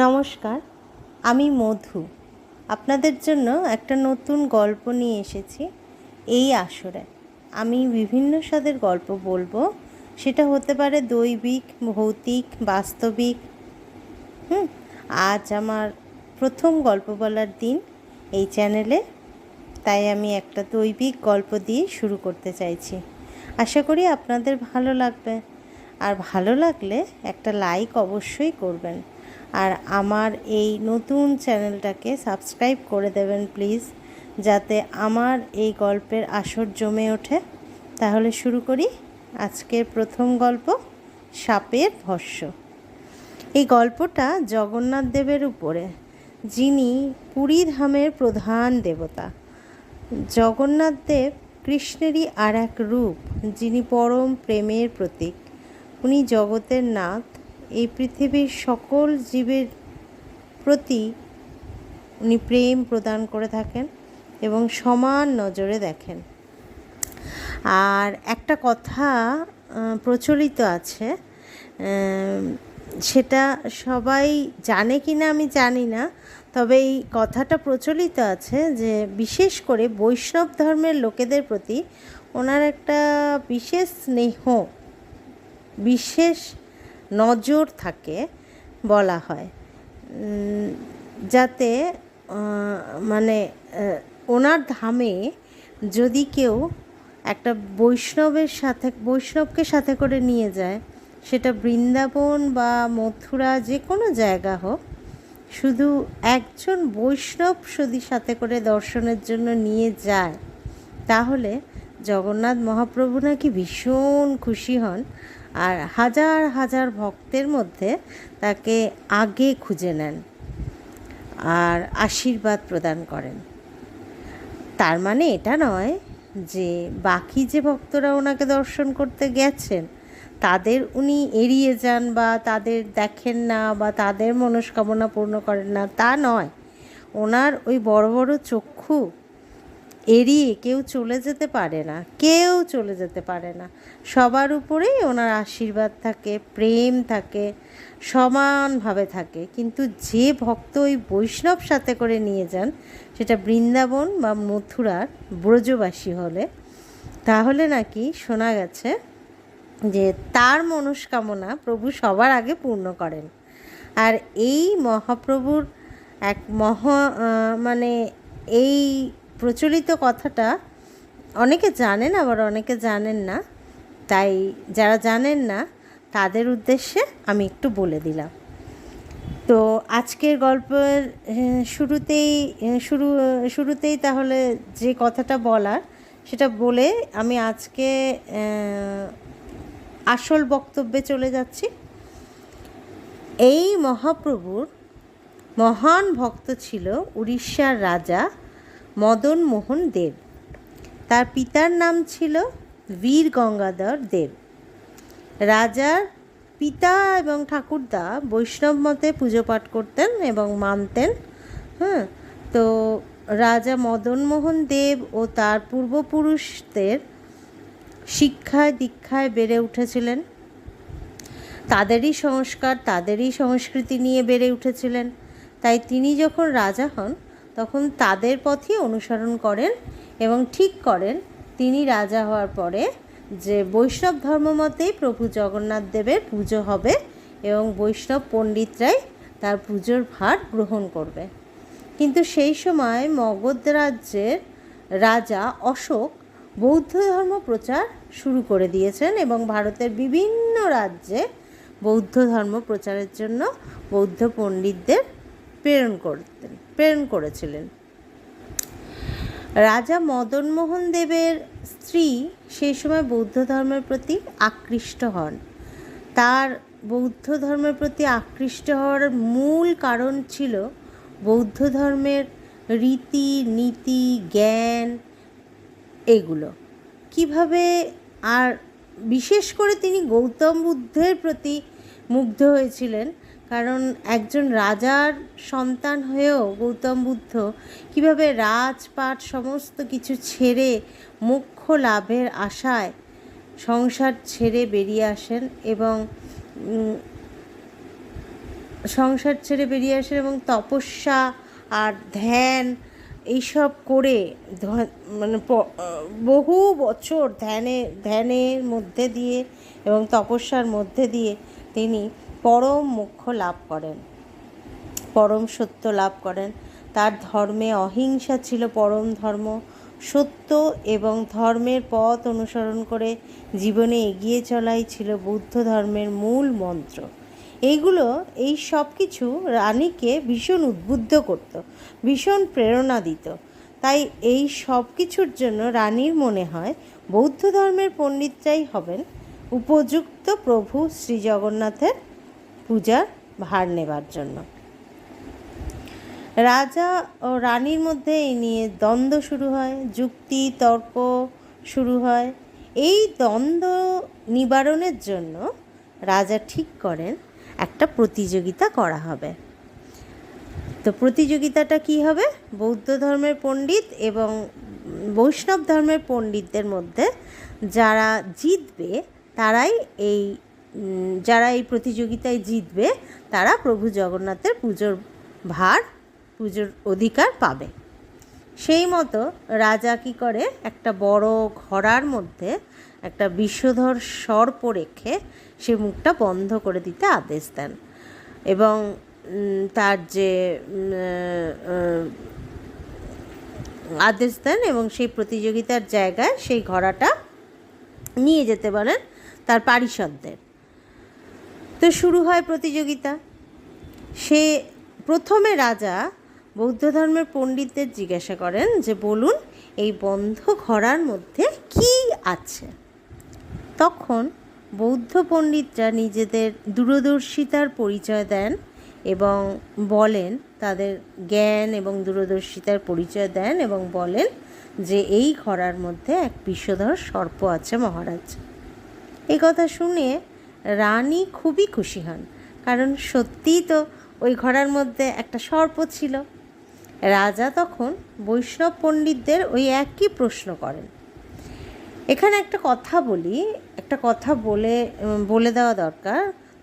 নমস্কার, আমি মধু। আপনাদের জন্য একটা নতুন গল্প নিয়ে এসেছি এই আসরে। আমি বিভিন্ন স্বাদের গল্প বলবো। সেটা হতে পারে দৈবিক, ভৌতিক, বাস্তবিক। আজ আমার প্রথম গল্প বলার দিন এই চ্যানেলে, তাই আমি একটা দৈবিক গল্প দিয়ে শুরু করতে চাইছি। আশা করি আপনাদের ভালো লাগবে, আর ভালো লাগলে একটা লাইক অবশ্যই করবেন, আর আমার এই নতুন চ্যানেলটাকে সাবস্ক্রাইব করে দেবেন প্লিজ, যাতে আমার এই গল্পের আসর জমে ওঠে। তাহলে শুরু করি আজকের প্রথম গল্প, সাপের ভস্য। এই গল্পটা জগন্নাথ দেবের উপরে, যিনি পুরী ধামের প্রধান দেবতা। জগন্নাথ দেব কৃষ্ণেরই আর এক রূপ, যিনি পরম প্রেমের প্রতীক। উনি জগতের নাথ। এই পৃথিবীর সকল জীবের প্রতি উনি প্রেম প্রদান করে থাকেন এবং সমান নজরে দেখেন। আর একটা কথা প্রচলিত আছে, সেটা সবাই জানে কি না আমি জানি না, তবে এই কথাটা প্রচলিত আছে যে বিশেষ করে বৈষ্ণব ধর্মের লোকেদের প্রতি ওনার একটা বিশেষ স্নেহ, বিশেষ নজর থাকে বলা হয়, যাতে ওনার ধামে যদি কেউ একটা বৈষ্ণবকে সাথে করে নিয়ে যায়, সেটা বৃন্দাবন বা মথুরা যে কোনো জায়গা হোক, শুধু একজন বৈষ্ণব যদি সাথে করে দর্শনের জন্য নিয়ে যায়, তাহলে জগন্নাথ মহাপ্রভু নাকি ভীষণ খুশি হন আর হাজার হাজার ভক্তের মধ্যে তাকে আগে খুঁজে নেন আর আশীর্বাদ প্রদান করেন। তার মানে এটা নয় যে বাকি যে ভক্তরা ওনাকে দর্শন করতে গেছেন তাদের উনি এড়িয়ে যান বা তাদের দেখেন না বা তাদের মনস্কামনা পূর্ণ করেন না, তা নয়। ওনার ওই বড় বড় চক্ষু এড়িয়ে কেউ চলে যেতে পারে না। সবার উপরেই ওনার আশীর্বাদ থাকে, প্রেম থাকে, সমানভাবে থাকে। কিন্তু যে ভক্ত ওই বৈষ্ণব সাথে করে নিয়ে যান, সেটা বৃন্দাবন বা মথুরার ব্রজবাসী হলে, তাহলে নাকি শোনা গেছে যে তার মনস্কামনা প্রভু সবার আগে পূর্ণ করেন। আর এই মহাপ্রভুর এক এই প্রচলিত কথাটা অনেকে জানেন, আবার অনেকে জানেন না। তাই যারা জানেন না তাদের উদ্দেশ্যে আমি একটু বলে দিলাম। তো আজকের গল্পের শুরুতেই তাহলে যে কথাটা বলার সেটা বলে আমি আজকে আসল বক্তব্যে চলে যাচ্ছি। এই মহাপ্রভুর মহান ভক্ত ছিল উড়িষ্যার রাজা মদন মোহন দেব। তার পিতার নাম ছিল বীর গঙ্গাধর দেব। রাজার পিতা এবং ঠাকুরদা বৈষ্ণব মতে পুজো পাঠ করতেন এবং মানতেন। তো রাজা মদন মোহন দেব ও তার পূর্বপুরুষদের শিক্ষায় দীক্ষায় বেড়ে উঠেছিলেন। তাদেরই সংস্কার, তাদেরই সংস্কৃতি নিয়ে বেড়ে উঠেছিলেন। তাই তিনি যখন রাজা হন তখন তাদের পথই অনুসরণ করেন এবং ঠিক করেন তিনি রাজা হওয়ার পরে যে বৈষ্ণব ধর্মমতেই প্রভু জগন্নাথ দেবের পুজো হবে এবং বৈষ্ণব পণ্ডিতরাই তার পুজোর ভার গ্রহণ করবে। কিন্তু সেই সময় মগধ রাজ্যের রাজা অশোক বৌদ্ধ ধর্ম প্রচার শুরু করে দিয়েছেন এবং ভারতের বিভিন্ন রাজ্যে বৌদ্ধ ধর্ম প্রচারের জন্য বৌদ্ধ পণ্ডিতদের প্রেরণ করেছিলেন। রাজা মদন মোহন দেবের স্ত্রী সেই সময় বৌদ্ধ ধর্মের প্রতি আকৃষ্ট হন। তার বৌদ্ধ ধর্মের প্রতি আকৃষ্ট হওয়ার মূল কারণ ছিল বৌদ্ধ ধর্মের রীতি নীতি, জ্ঞান, এগুলো কিভাবে। আর বিশেষ করে তিনি গৌতম বুদ্ধের প্রতি মুগ্ধ হয়েছিলেন, কারণ একজন রাজার সন্তান হয়েও গৌতম বুদ্ধ কিভাবে রাজপাট সমস্ত কিছু ছেড়ে মোক্ষ লাভের আশায় সংসার ছেড়ে বেরিয়ে আসেন এবং সংসার ছেড়ে বেরিয়ে আসেন এবং তপস্যা আর ধ্যান এইসব করে মানে বহু বছর ধ্যানের মধ্যে দিয়ে এবং তপস্যার মধ্যে দিয়ে তিনি পরম মোক্ষ লাভ করেন, পরম সত্য লাভ করেন। তার ধর্মে অহিংসা ছিল পরম ধর্ম। সত্য এবং ধর্মের পথ অনুসরণ করে জীবনে এগিয়ে চলাই ছিল বৌদ্ধ ধর্মের মূল মন্ত্র। এই সব কিছু রানীকে ভীষণ উদ্বুদ্ধ করত, ভীষণ প্রেরণা দিত। তাই এই সব কিছুর জন্য রানীর মনে হয় বৌদ্ধ ধর্মের পণ্ডিতরাই হবেন উপযুক্ত প্রভু শ্রী জগন্নাথের পূজার ভার নেবার জন্য। রাজা ও রানীর মধ্যে এই নিয়ে দ্বন্দ্ব শুরু হয়, যুক্তি তর্ক শুরু হয়। এই দ্বন্দ্ব নিবারণের জন্য রাজা ঠিক করেন একটা প্রতিযোগিতা করা হবে। তো প্রতিযোগিতাটা কি হবে? বৌদ্ধ ধর্মের পণ্ডিত এবং বৈষ্ণব ধর্মের পণ্ডিতদের মধ্যে যারা জিতবে যারা এই প্রতিযোগিতায় জিতবে তারা প্রভু জগন্নাথের পুজোর অধিকার পাবে। সেই মতো রাজা কী করে, একটা বড় ঘড়ার মধ্যে একটা বিষধর সর্প রেখে সে মুখটা বন্ধ করে দিতে আদেশ দেন এবং সেই প্রতিযোগিতার জায়গায় সেই ঘোড়াটা নিয়ে যেতে বলেন তার পারিষদদের। তো শুরু হয় প্রতিযোগিতা। প্রথমে রাজা বৌদ্ধ ধর্মের পণ্ডিতদের জিজ্ঞাসা করেন যে বলুন এই বন্ধ ঘোড়ার মধ্যে কি আছে। তখন বৌদ্ধ পণ্ডিতরা নিজেদের দূরদর্শিতার পরিচয় দেন এবং বলেন, তাদের জ্ঞান এবং দূরদর্শিতার পরিচয় দেন এবং বলেন যে এই ঘোড়ার মধ্যে এক বিষধর সর্প আছে মহারাজ। এই কথা শুনে রানী খুবই খুশি হন, কারণ সত্যিই তো ওই ঘোড়ার মধ্যে একটা সর্প ছিল। রাজা তখন বৈষ্ণব পণ্ডিতদের ওই একই প্রশ্ন করেন। এখানে একটা কথা বলে দেওয়া দরকার।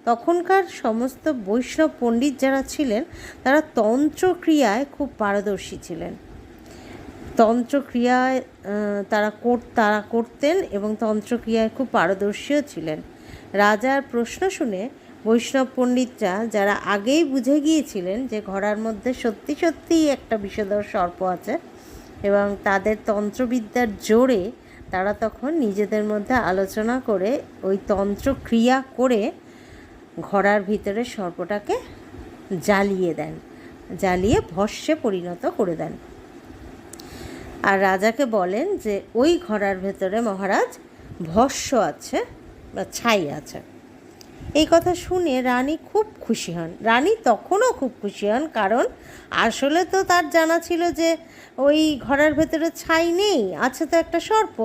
তখনকার সমস্ত বৈষ্ণব পণ্ডিত যারা ছিলেন তারা তন্ত্রক্রিয়ায় খুব পারদর্শী ছিলেন। তন্ত্রক্রিয়ায় তারা করতেন এবং তন্ত্রক্রিয়ায় খুব পারদর্শীও ছিলেন। রাজার প্রশ্ন শুনে বৈষ্ণব পণ্ডিতরা যারা আগেই বুঝে গিয়েছিলেন যে ঘোড়ার মধ্যে সত্যি সত্যিই একটা বিষধর সর্প আছে এবং তাদের তন্ত্রবিদ্যার জোরে তারা তখন নিজেদের মধ্যে আলোচনা করে ওই তন্ত্রক্রিয়া করে ঘোড়ার ভিতরে সর্পটাকে জ্বালিয়ে ভস্মে পরিণত করে দেন। আর রাজাকে বলেন যে ওই ঘোড়ার ভেতরে মহারাজ ভস্ম আছে বা ছাই আছে। এই কথা শুনে রানী খুব খুশি হন। রানী তখনও খুব খুশি হন, কারণ আসলে তো তার জানা ছিল যে ওই ঘোড়ার ভেতরে ছাই নেই, আছে তো একটা সর্প।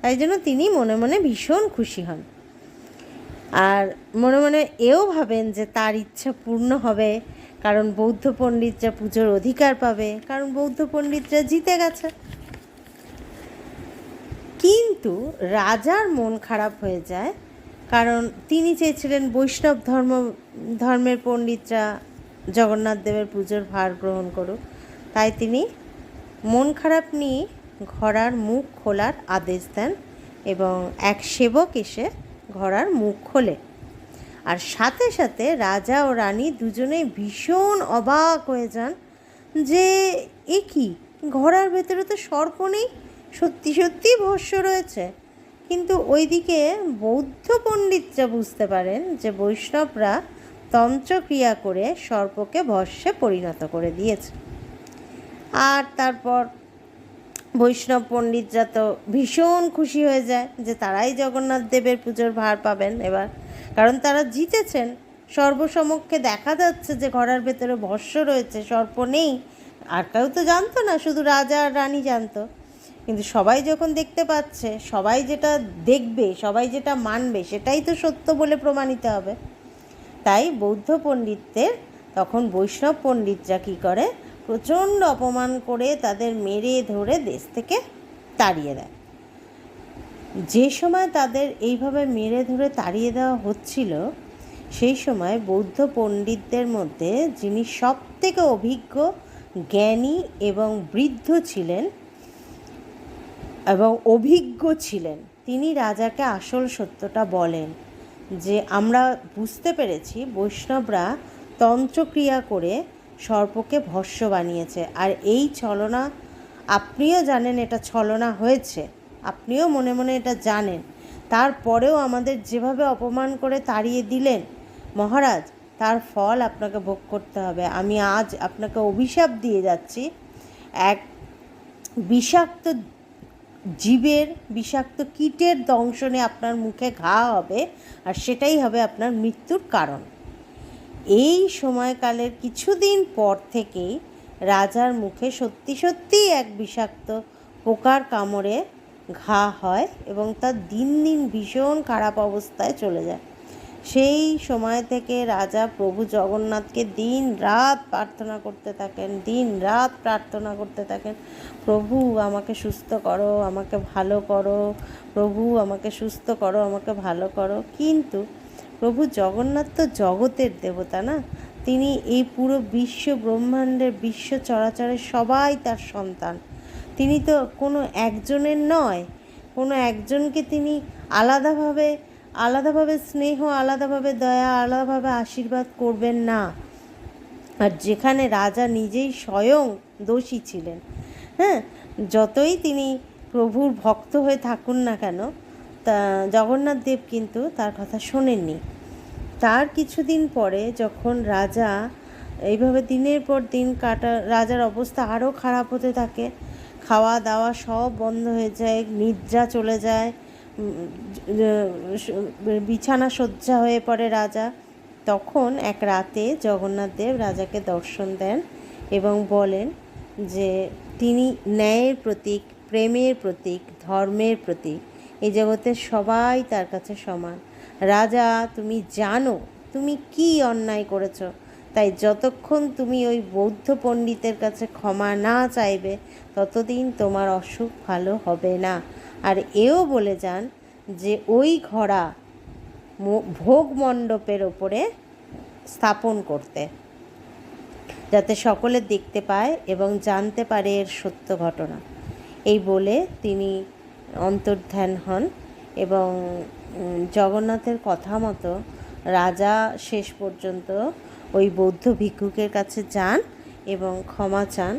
তাই জন্য তিনি মনে মনে ভীষণ খুশি হন আর মনে মনে এও ভাবেন যে তার ইচ্ছা পূর্ণ হবে, কারণ বৌদ্ধ পণ্ডিতরা পুজোর অধিকার পাবে, কারণ বৌদ্ধ পণ্ডিতরা জিতে গেছে। কিন্তু রাজার মন খারাপ হয়ে যায়, কারণ তিনি চেয়েছিলেন বৈষ্ণব ধর্মের পণ্ডিতরা জগন্নাথ দেবের পুজোর ভার গ্রহণ করুক। তাই তিনি মন খারাপ নিয়ে ঘোড়ার মুখ খোলার আদেশ দেন এবং এক সেবক এসে ঘোড়ার মুখ খোলে। আর সাথে সাথে রাজা ও রানী দুজনেই ভীষণ অবাক হয়ে যান যে এ কি, ঘোড়ার ভেতরে তো সর্প নেই, সত্যি সত্যি ভস্ম রয়েছে। কিন্তু ওইদিকে বৌদ্ধ পণ্ডিতরা বুঝতে পারেন যে বৈষ্ণবরা তন্ত্রক্রিয়া করে সর্পকে ভস্মে পরিণত করে দিয়েছে। আর তারপর বৈষ্ণব পণ্ডিতরা তো ভীষণ খুশি হয়ে যায় যে তারাই জগন্নাথ দেবের পুজোর ভার পাবেন এবার, কারণ তারা জিতেছেন। সর্বসমক্ষে দেখা যাচ্ছে যে ঘোড়ার ভেতরে ভস্ম রয়েছে, সর্প নেই। আর কেউ তো জানতো না, শুধু রাজা আর রানী জানতো। কিন্তু সবাই যখন দেখতে পাচ্ছে, সবাই যেটা দেখবে, সবাই যেটা মানবে, সেটাই তো সত্য বলে প্রমাণিত হবে। তাই বৌদ্ধ পণ্ডিতদের তখন বৈষ্ণব পণ্ডিতরা কী করে, প্রচণ্ড অপমান করে তাদের মেরে ধরে দেশ থেকে তাড়িয়ে দেয়। যে সময় তাদের এইভাবে মেরে ধরে তাড়িয়ে দেওয়া হচ্ছিল, সেই সময় বৌদ্ধ পণ্ডিতদের মধ্যে যিনি সবথেকে অভিজ্ঞ, জ্ঞানী এবং বৃদ্ধ ছিলেন এবং অভিজ্ঞ ছিলেন, তিনি রাজাকে আসল সত্যটা বলেন যে আমরা বুঝতে পেরেছি বৈষ্ণবরা তন্ত্রক্রিয়া করে সর্পকে ভস্ম বানিয়েছে, আর এই ছলনা আপনিও জানেন, এটা ছলনা হয়েছে, আপনিও মনে মনে এটা জানেন, তারপরেও আমাদের যেভাবে অপমান করে তাড়িয়ে দিলেন মহারাজ, তার ফল আপনাকে ভোগ করতে হবে। আমি আজ আপনাকে অভিশাপ দিয়ে যাচ্ছি, এক বিষাক্ত জীবের, বিষাক্ত কীটের দংশনে আপনার মুখে ঘা হবে, আর সেটাই হবে আপনার মৃত্যুর কারণ। এই সময়কালের কিছুদিন পর থেকেই রাজার মুখে সত্যি সত্যিই এক বিষাক্ত পোকার কামড়ে ঘা হয় এবং তার দিন দিন ভীষণ খারাপ অবস্থায় চলে যায়। সেই সময় থেকে রাজা প্রভু জগন্নাথকে দিন রাত প্রার্থনা করতে থাকেন, দিন রাত প্রার্থনা করতে থাকেন, প্রভু আমাকে সুস্থ করো, আমাকে ভালো করো, প্রভু আমাকে সুস্থ করো, আমাকে ভালো করো। কিন্তু প্রভু জগন্নাথ তো জগতের দেবতা না, তিনি এই পুরো বিশ্ব ব্রহ্মাণ্ডের, বিশ্ব চরাচরের সবাই তার সন্তান। তিনি তো কোনো একজনের নয়, কোনো একজনকে তিনি আলাদাভাবে স্নেহ, আলাদাভাবে দয়া, আলাদাভাবে আশীর্বাদ করবেন না। আর যেখানে রাজা নিজেই স্বয়ং দোষী ছিলেন, হ্যাঁ, যতই তিনি প্রভুর ভক্ত হয়ে থাকুন না কেন, তা জগন্নাথ দেব কিন্তু তার কথা শোনেননি। তার কিছুদিন পরে যখন রাজা এইভাবে দিনের পর দিন রাজার অবস্থা আরও খারাপ হতে থাকে, খাওয়া দাওয়া সব বন্ধ হয়ে যায়, নিদ্রা চলে যায়, বিছানা শয্যা হয়ে পড়ে রাজা। তখন এক রাতে জগন্নাথ দেব রাজাকে দর্শন দেন এবং বলেন যে তিনি ন্যায়ের প্রতীক, প্রেমের প্রতীক, ধর্মের প্রতীক, এই জগতের সবাই তার কাছে সমান। রাজা, তুমি জানো তুমি কি অন্যায় করেছ, তাই যতক্ষণ তুমি ওই বৌদ্ধ পণ্ডিতের কাছে ক্ষমা না চাইবে ততদিন তোমার অসুখ ভালো হবে না। আর এও বলে যান যে ওই ঘোড়া ভোগ মণ্ডপের ওপরে স্থাপন করতে, যাতে সকলে দেখতে পায় এবং জানতে পারে এর সত্য ঘটনা। এই বলে তিনি অন্তর্ধান হন এবং জগন্নাথের কথা মতো রাজা শেষ পর্যন্ত ওই বৌদ্ধ ভিক্ষুকের কাছে যান এবং ক্ষমা চান।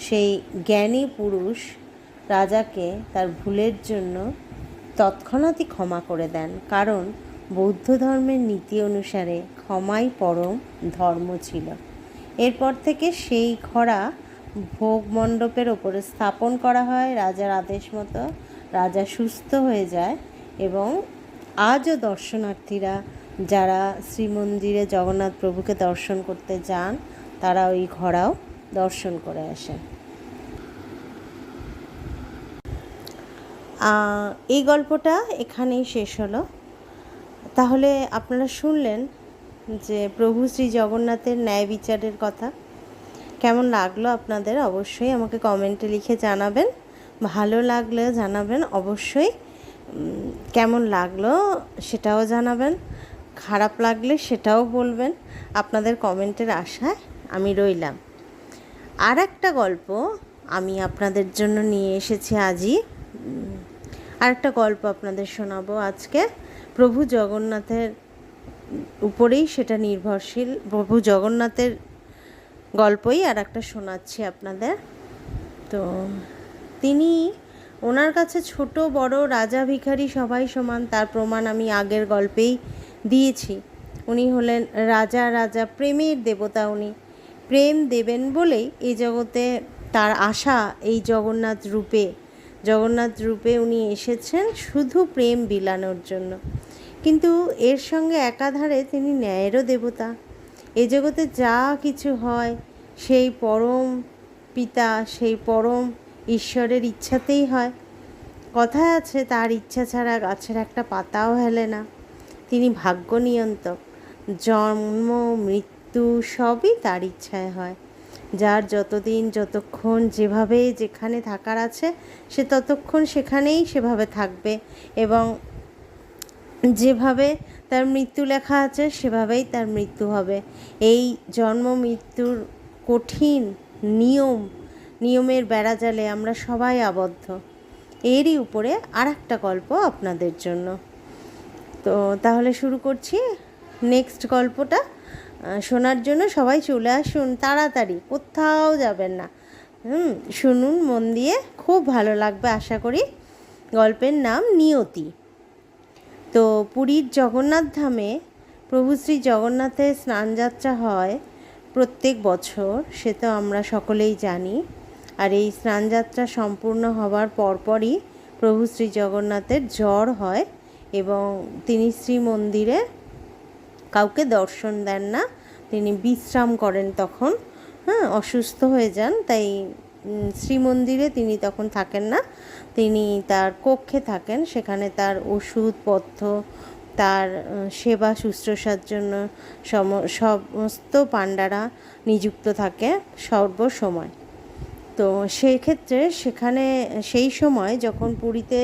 সেই জ্ঞানী পুরুষ রাজাকে তার ভুলের জন্য তৎক্ষণাৎই ক্ষমা করে দেন, কারণ বৌদ্ধ ধর্মের নীতি অনুসারে ক্ষমাই পরম ধর্ম ছিল। এরপর থেকে সেই ঘোড়া ভোগ মণ্ডপের ওপরে স্থাপন করা হয় রাজার আদেশ মতো। রাজা সুস্থ হয়ে যায় এবং আজও দর্শনার্থীরা যারা শ্রীমন্দিরে জগন্নাথ প্রভুকে দর্শন করতে যান তারা ওই ঘোড়াও দর্শন করে আসেন। এই গল্পটা এখানেই শেষ হলো। তাহলে আপনারা শুনলেন যে প্রভু শ্রী জগন্নাথের ন্যায় বিচারের কথা। কেমন লাগলো আপনাদের অবশ্যই আমাকে কমেন্টে লিখে জানাবেন, ভালো লাগলে জানাবেন অবশ্যই, কেমন লাগলো সেটাও জানাবেন, খারাপ লাগলে সেটাও বলবেন। আপনাদের কমেন্টের আশায় আমি রইলাম। আর একটা গল্প আমি আপনাদের জন্য নিয়ে এসেছি আজই। আর একটা গল্প আপনাদের শোনাবো আজকে। প্রভু জগন্নাথের উপরেই সেটা নির্ভরশীল, প্রভু জগন্নাথের গল্পই আর একটা শোনাচ্ছি আপনাদের। তো তিনি, ওনার কাছে ছোট বড়, রাজা ভিখারি সবাই সমান, তার প্রমাণ আমি আগের গল্পেই দিয়েছি। উনি হলেন রাজা, প্রেমের দেবতা। উনি প্রেম দেবেন বলেই এই জগতে তার আশা, এই জগন্নাথ রূপে উনি এসেছেন শুধু প্রেম বিলানোর জন্য। কিন্তু এর সঙ্গে একাধারে তিনি ন্যায়েরও দেবতা। এ জগতে যা কিছু হয় সেই পরম পিতা, সেই পরম ঈশ্বরের ইচ্ছাতেই হয়। কথায় আছে, তার ইচ্ছা ছাড়া গাছের একটা পাতাও হেলে না। তিনি ভাগ্য নিয়ন্ত্রক, জন্ম মৃত্যু সবই তার ইচ্ছায় হয়। যার যতদিন, যতক্ষণ, যেভাবে যেখানে থাকার আছে সে ততক্ষণ সেখানেই সেভাবে থাকবে এবং যেভাবে তার মৃত্যু লেখা আছে সেভাবেই তার মৃত্যু হবে। এই জন্ম মৃত্যুর কঠিন নিয়মের বেড়াজালে আমরা সবাই আবদ্ধ। এরই উপরে আর একটা গল্প আপনাদের জন্য। তো তাহলে শুরু করছি নেক্সট গল্পটা। শোনার জন্য সবাই চলে আসুন, তাড়াতাড়ি, কোথাও যাবেন না। শুনুন মন দিয়ে, খুব ভালো লাগবে আশা করি। গল্পের নাম নিয়তি। তো পুরীর জগন্নাথ ধামে প্রভু শ্রী জগন্নাথের স্নানযাত্রা হয় প্রত্যেক বছর, সে তো আমরা সকলেই জানি। আর এই স্নানযাত্রা সম্পূর্ণ হবার পরপরই প্রভু শ্রী জগন্নাথের জ্বর হয় এবং তিনি শ্রীমন্দিরে কাউকে দর্শন দেন না, তিনি বিশ্রাম করেন তখন। অসুস্থ হয়ে যান, তাই শ্রীমন্দিরে তিনি তখন থাকেন না, তিনি তার কক্ষে থাকেন। সেখানে তার ওষুধপত্র, তার সেবা শুশ্রূষার জন্য সমস্ত পাণ্ডারা নিযুক্ত থাকে সর্বসময়। তো সেই ক্ষেত্রে সেখানে সেই সময় যখন পুরীতে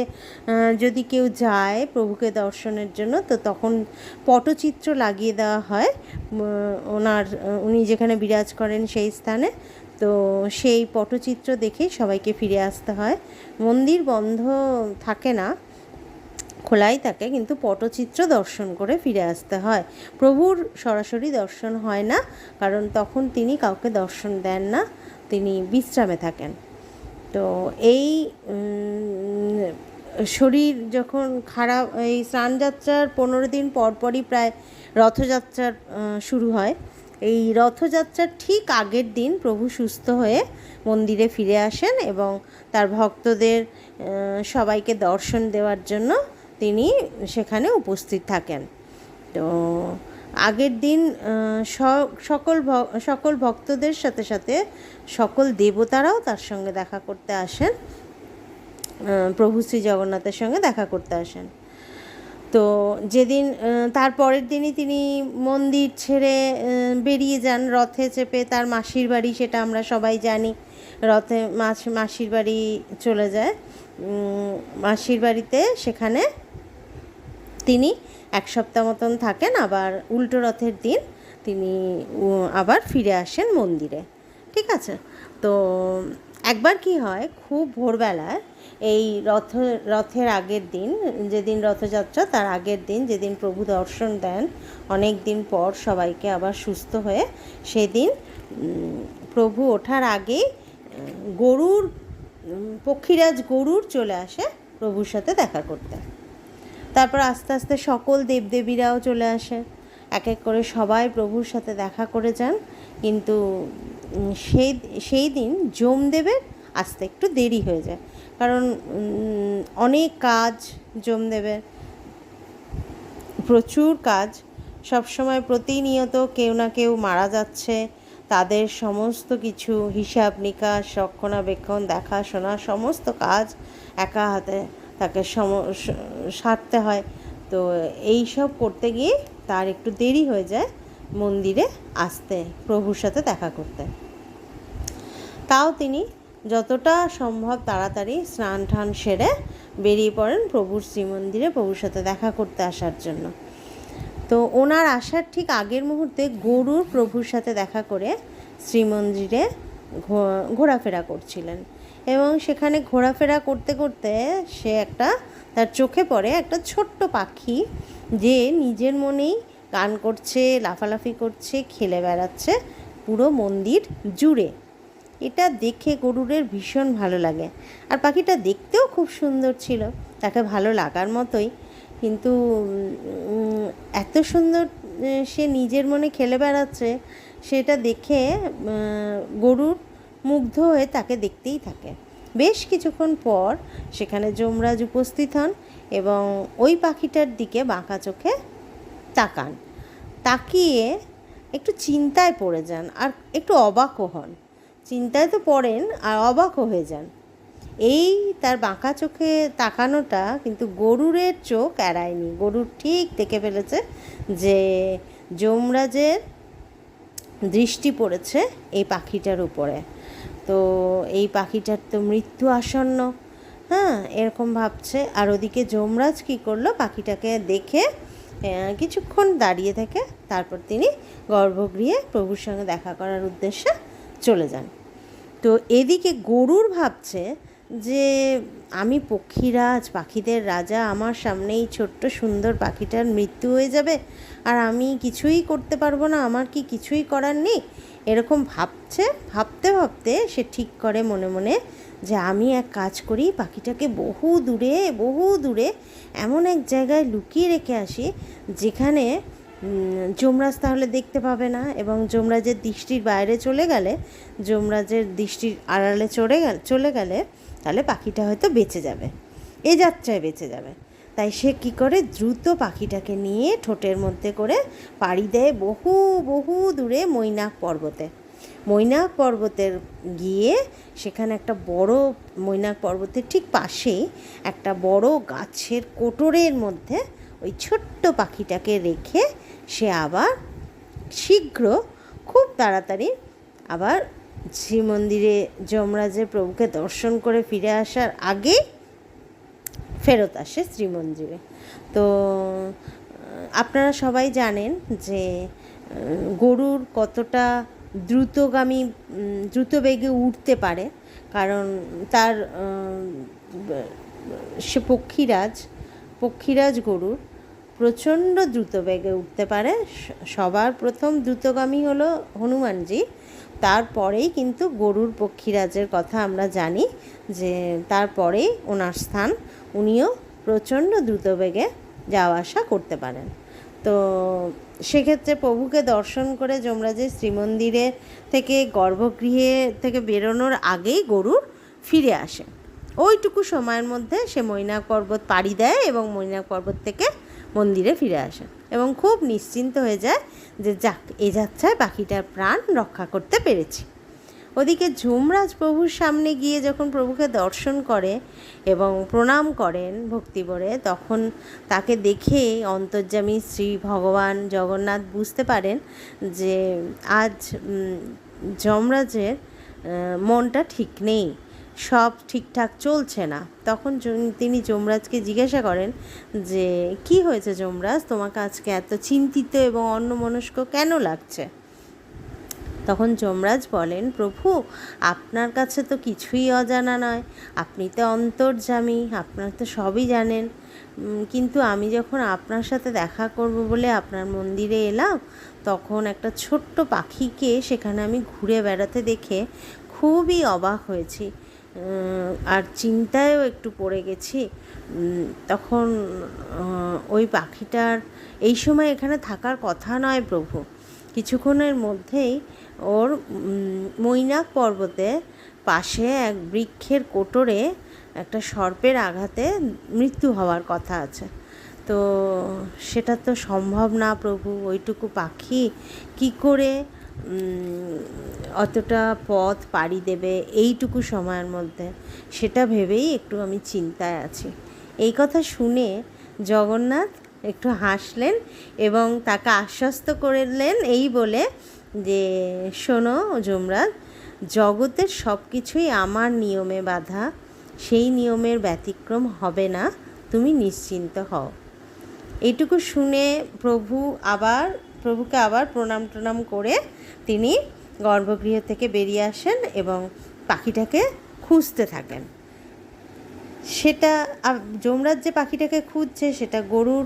যদি কেউ যায় প্রভুকে দর্শনের জন্য, তো তখন পটচিত্র লাগিয়ে দেওয়া হয় উনি যেখানে বিরাজ করেন সেই স্থানে। তো সেই পটচিত্র দেখেই সবাইকে ফিরে আসতে হয়। মন্দির বন্ধ থাকে না, খোলাই থাকে, কিন্তু পটচিত্র দর্শন করে ফিরে আসতে হয়। প্রভুর সরাসরি দর্শন হয় না, কারণ তখন তিনি কাউকে দর্শন দেন না, তিনি বিশ্রামে থাকেন। তো এই শরীর যখন খারাপ, এই স্নানযাত্রার 15 দিন পরপরই প্রায় রথযাত্রার শুরু হয়। এই রথযাত্রার ঠিক আগের দিন প্রভু সুস্থ হয়ে মন্দিরে ফিরে আসেন এবং তার ভক্তদের সবাইকে দর্শন দেওয়ার জন্য তিনি সেখানে উপস্থিত থাকেন। তো আগের দিন সকল ভক্তদের সাথে সাথে সকল দেবতারাও তার সঙ্গে দেখা করতে আসেন, প্রভু শ্রী জগন্নাথের সঙ্গে দেখা করতে আসেন। তো যেদিন তার পরের দিনই তিনি মন্দির ছেড়ে বেরিয়ে যান রথে চেপে তার মাসির বাড়ি, সেটা আমরা সবাই জানি। রথে মাসির বাড়ি চলে যায়। মাসির বাড়িতে সেখানে তিনি 1 সপ্তাহ মতন থাকেন, আবার উল্টো রথের দিন তিনি আবার ফিরে আসেন মন্দিরে। ঠিক আছে। তো একবার কি হয়, খুব ভোরবেলায় এই রথের আগের দিন, যেদিন রথযাত্রা তার আগের দিন, যেদিন প্রভু দর্শন দেন অনেক দিন পর সবাইকে আবার সুস্থ হয়ে, সেদিন প্রভু ওঠার আগেই পক্ষীরাজ গরুর চলে আসে প্রভুর সাথে দেখা করতে। তারপর আস্তে আস্তে সকল দেবদেবীরাও চলে আসে, এক এক করে সবাই প্রভুর সাথে দেখা করে যান। কিন্তু সেই দিন যমদেবের আসতে একটু দেরি হয়ে যায়, কারণ অনেক কাজ, যমদেবের প্রচুর কাজ, সবসময় প্রতিনিয়ত কেউ না কেউ মারা যাচ্ছে, তাদের সমস্ত কিছু হিসাব নিকাশ, রক্ষণাবেক্ষণ, দেখাশোনা, সমস্ত কাজ একা হাতে তাকে সারতে হয়। তো এই সব করতে গিয়ে তার একটু দেরি হয়ে যায় মন্দিরে আসতে, প্রভুর সাথে দেখা করতে। তাও তিনি যতটা সম্ভব তাড়াতাড়ি স্নান টান সেরে বেরিয়ে পড়েন প্রভুর শ্রীমন্দিরে প্রভুর সাথে দেখা করতে আসার জন্য। তো ওনার আসার ঠিক আগের মুহূর্তে গরুর প্রভুর সাথে দেখা করে শ্রীমন্দিরে ঘোরাফেরা করছিলেন, এবং সেখানে ঘোরাফেরা করতে করতে তার চোখে পড়ে একটা ছোট্ট পাখি, যে নিজের মনেই গান করছে, লাফালাফি করছে, খেলে বেড়াচ্ছে পুরো মন্দির জুড়ে। এটা দেখে গরুরের ভীষণ ভালো লাগে, আর পাখিটা দেখতেও খুব সুন্দর ছিল, তাকে ভালো লাগার মতোই। কিন্তু এত সুন্দর সে নিজের মনে খেলে বেড়াচ্ছে, সেটা দেখে গরুর মুগ্ধ হয়ে তাকে দেখতেই থাকে। বেশ কিছুক্ষণ পর সেখানে যমরাজ উপস্থিত হন এবং ওই পাখিটার দিকে বাঁকা চোখে তাকান। তাকিয়ে একটু চিন্তায় পড়ে যান, আর একটু অবাকও হন। চিন্তায় তো পড়েন আর অবাকও হয়ে যান। এই তার বাঁকা চোখে তাকানোটা কিন্তু গরুরের চোখ এড়ায়নি। গরুর ঠিক দেখে ফেলেছে যে যমরাজের দৃষ্টি পড়েছে এই পাখিটার উপরে। তো এই পাখিটার তো মৃত্যু আসন্ন। হ্যাঁ, এরকম ভাবছে। আর ওদিকে যমরাজ কী করলো, পাখিটাকে দেখে কিছুক্ষণ দাঁড়িয়ে থেকে তারপর তিনি গর্ভগৃহে প্রভুর সঙ্গে দেখা করার উদ্দেশ্যে চলে যান। তো এদিকে গরুর ভাবছে যে আমি পক্ষীরাজ, পাখিদের রাজা, আমার সামনেই ছোট্ট সুন্দর পাখিটার মৃত্যু হয়ে যাবে আর আমি কিছুই করতে পারবো না, আমার কি কিছুই করার নেই, এরকম ভাবছে। ভাবতে ভাবতে সে ঠিক করে মনে মনে যে আমি এক কাজ করি, পাখিটাকে বহু দূরে এমন এক জায়গায় লুকিয়ে রেখে আসি যেখানে যমরাজ তাহলে দেখতে পাবে না, এবং যমরাজের দৃষ্টির বাইরে চলে গেলে, যমরাজের দৃষ্টির আড়ালে চলে গেলে তাহলে পাখিটা হয়তো বেঁচে যাবে, এ যাত্রায় বেঁচে যাবে। তাই সে কী করে, দ্রুত পাখিটাকে নিয়ে ঠোঁটের মধ্যে করে পাড়ি দেয় বহু দূরে মৈনাক পর্বতে। মৈনাক পর্বতের গিয়ে সেখানে একটা বড়, মৈনাক পর্বতের ঠিক পাশেই একটা বড় গাছের কোটরের মধ্যে ওই ছোট্ট পাখিটাকে রেখে সে আবার শীঘ্র, খুব তাড়াতাড়ি আবার শ্রীমন্দিরে যমরাজের প্রভুকে দর্শন করে ফিরে আসার আগে ফেরত আসে শ্রীমন্দিরে। তো আপনারা সবাই জানেন যে গরুর কতটা দ্রুত বেগে উঠতে পারে, কারণ তার সে পক্ষীরাজ গরুর প্রচণ্ড দ্রুত বেগে উঠতে পারে। সবার প্রথম দ্রুতগামী হলো হনুমানজি, তারপরেই কিন্তু গরুর পক্ষীরাজের কথা আমরা জানি যে তারপরেই ওনার স্থান, উনিও প্রচণ্ড দ্রুত বেগে যাওয়া আসা করতে পারেন। তো সেক্ষেত্রে প্রভুকে দর্শন করে যমরাজের শ্রীমন্দিরে থেকে গর্ভগৃহে থেকে বেরোনোর আগেই গরুর ফিরে আসে। ওইটুকু সময়ের মধ্যে সে মৈনাক পর্বত পাড়ি দেয় এবং মৈনাক পর্বত থেকে মন্দিরে ফিরে আসে এবং খুব নিশ্চিন্ত হয়ে যায় যে যাক, এ যাত্রায় পাখিটার প্রাণ রক্ষা করতে পেরেছি। ওদিকে যমরাজ প্রভুর সামনে গিয়ে যখন প্রভুকে দর্শন করে এবং প্রণাম করেন ভক্তিভরে, তখন তাকে দেখে অন্তর্যামী শ্রী ভগবান জগন্নাথ বুঝতে পারেন যে আজ যমরাজের মনটা ঠিক নেই, সব ঠিকঠাক চলছে না। তখন তিনি যমরাজকে জিজ্ঞাসা করেন যে কি হয়েছে যমরাজ, তোমাকে আজকে এত চিন্তিত এবং অন্যমনস্ক কেন লাগছে? তখন যমরাজ বলেন, প্রভু আপনার কাছে তো কিছুই অজানা নয়, আপনি তো অন্তর্যামী, আপনার তো সবই জানেন। কিন্তু আমি যখন আপনার সাথে দেখা করব বলে আপনার মন্দিরে এলাম, তখন একটা ছোট্ট পাখিকে সেখানে আমি ঘুরে বেড়াতে দেখে খুবই অবাক হয়েছি আর চিন্তায়ও একটু পড়ে গেছি। তখন ওই পাখিটার এই সময় এখানে থাকার কথা নয় প্রভু, কিছুক্ষণের মধ্যেই ওর মৈনাক পর্বতে পাশে এক বৃক্ষের কোটরে একটা সর্পের আঘাতে মৃত্যু হওয়ার কথা আছে। তো সেটা তো সম্ভব না প্রভু, ওইটুকু পাখি কি করে অতটা পথ পাড়ি দেবে এইটুকু সময়ের মধ্যে, সেটা ভেবেই একটু আমি চিন্তায় আছি। এই কথা শুনে জগন্নাথ একটু হাসলেন এবং তাকে আশ্বস্ত করলেন এই বলে যে শোনো যমরাজ, জগতের সব কিছুই আমার নিয়মে বাঁধা, সেই নিয়মের ব্যতিক্রম হবে না, তুমি নিশ্চিন্ত হও। এইটুকু শুনে প্রভুকে আবার প্রণাম করে তিনি গর্ভগৃহ থেকে বেরিয়ে আসেন এবং পাখিটাকে খুঁজতে থাকেন। সেটা যমরাজ যে পাখিটাকে খুঁজছে সেটা গরুর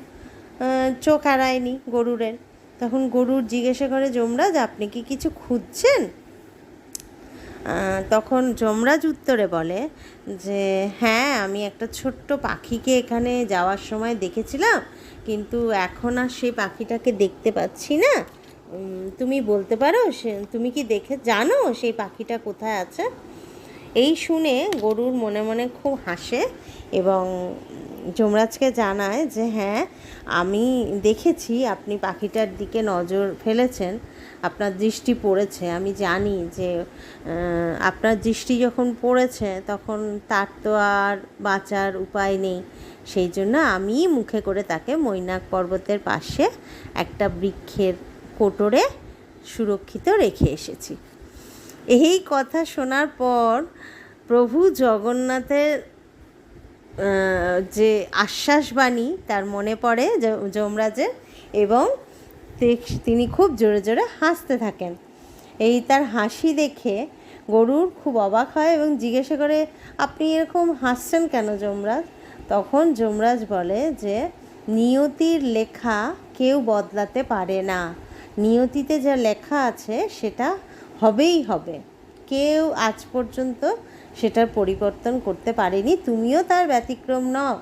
চোখ এড়ায়নি গরুরের। তখন গরুর জিজ্ঞাসা করে, যমরাজ আপনি কি কিছু খুঁজছেন? তখন যমরাজ উত্তরে বলে যে হ্যাঁ, আমি একটা ছোট্ট পাখিকে এখানে যাওয়ার সময় দেখেছিলাম, কিন্তু এখন আর সেই পাখিটাকে দেখতে পাচ্ছি না। তুমি বলতে পারো তুমি কি জানো সেই পাখিটা কোথায় আছে? এই শুনে গরুর মনে মনে খুব হাসে এবং যমরাজকে জানায় যে হ্যাঁ, আমি দেখেছি আপনি পাখিটার দিকে নজর ফেলেছেন, আপনার দৃষ্টি পড়েছে। আমি জানি যে আপনার দৃষ্টি যখন পড়েছে তখন তার তো আর বাঁচার উপায় নেই, সেই জন্য আমি মুখে করে তাকে মৈনাক পর্বতের পাশে একটা বৃক্ষের কোটরে সুরক্ষিত রেখে এসেছি। এই কথা শোনার পর প্রভু জগন্নাথের যে আশ্বাসবাণী তার মনে পড়ে যমরাজের, এবং তিনি খুব জোরে জোরে হাসতে থাকেন। এই তার হাসি দেখে গরুর খুব অবাক হয় এবং জিজ্ঞাসা করে, আপনি এরকম হাসছেন কেন যমরাজ? তখন যমরাজ বলে যে নিয়তির লেখা কেউ বদলাতে পারে না, নিয়তিতে যা লেখা আছে সেটা হবেই হবে, কেউ আজ পর্যন্ত সেটার পরিবর্তন করতে পারেনি, তুমিও তার ব্যতিক্রম নও।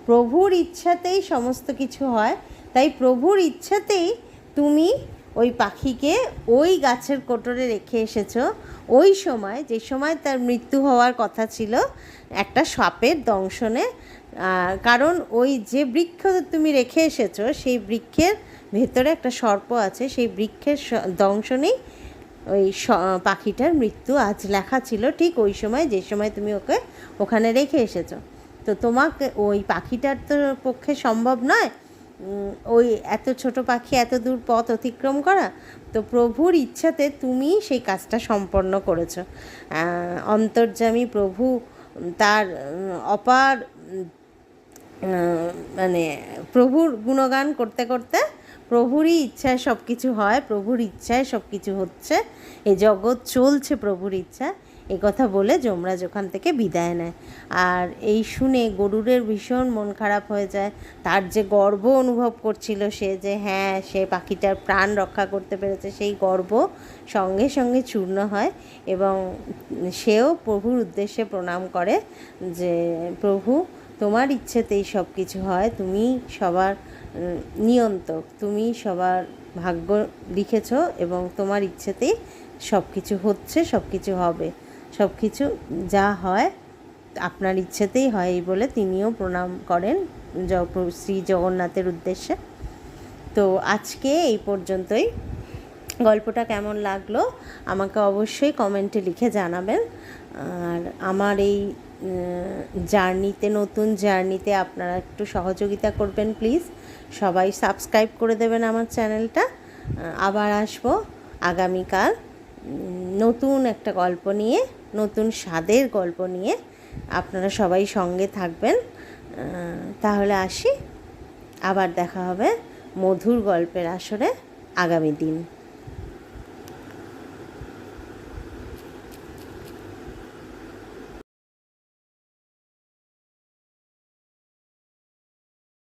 প্রভুর ইচ্ছাতেই সমস্ত কিছু হয়, তাই প্রভুর ইচ্ছাতেই তুমি ওই পাখিকে ওই গাছের কোটরে রেখে এসেছো ওই সময়, যে সময় তার মৃত্যু হওয়ার কথা ছিল একটা সাপের দংশনে। কারণ ওই যে বৃক্ষ তুমি রেখে এসেছো সেই বৃক্ষের ভেতরে একটা সর্প আছে, সেই বৃক্ষের দংশনেই ওই পাখিটার মৃত্যু আজ লেখা ছিল, ঠিক ওই সময় যে সময় তুমি ওকে ওখানে রেখে এসেছো। তো তোমাকে ওই পাখিটার তো পক্ষে সম্ভব নয় ওই এত ছোট পাখি এত দূর পথ অতিক্রম করা, তো প্রভুর ইচ্ছাতে তুমি সেই কাজটা সম্পন্ন করেছো। অন্তর্যামী প্রভু তার অপার মানে প্রভুর গুণগান করতে করতে, প্রভুরই ইচ্ছায় সব কিছু হয়, প্রভুর ইচ্ছায় সব কিছু হচ্ছে, এই জগৎ চলছে প্রভুর ইচ্ছা, এই কথা বলে যমরাজ ওখান থেকে বিদায় নেয়। আর এই শুনে গরুরের ভীষণ মন খারাপ হয়ে যায়। তার যে গর্ব অনুভব করছিল সে, যে হ্যাঁ সে পাখিটার প্রাণ রক্ষা করতে পেরেছে, সেই গর্ব সঙ্গে সঙ্গে চূর্ণ হয় এবং সেও প্রভুর উদ্দেশ্যে প্রণাম করে যে প্রভু তোমার ইচ্ছেতেই সব কিছু হয়, তুমি সবার নিয়ন্ত্রক, তুমি সবার ভাগ্য লিখেছ এবং তোমার ইচ্ছেতেই সব কিছু হচ্ছে, সব কিছু হবে, সব কিছু যা হয় আপনার ইচ্ছেতেই হয়, এই বলে তিনিও প্রণাম করেন শ্রী জগন্নাথের উদ্দেশ্যে। তো আজকে এই পর্যন্তই। গল্পটা কেমন লাগলো আমাকে অবশ্যই কমেন্টে লিখে জানাবেন। আর আমার এই জার্নিতে, নতুন জার্নিতে আপনারা একটু সহযোগিতা করবেন প্লিজ, সবাই সাবস্ক্রাইব করে দেবেন আমার চ্যানেলটা। আবার আসবো আগামীকাল নতুন একটা গল্প নিয়ে, নতুন স্বাদের গল্প নিয়ে। আপনারা সবাই সঙ্গে থাকবেন। তাহলে আসি, আবার দেখা হবে মধুর গল্পের আসরে আগামী দিন।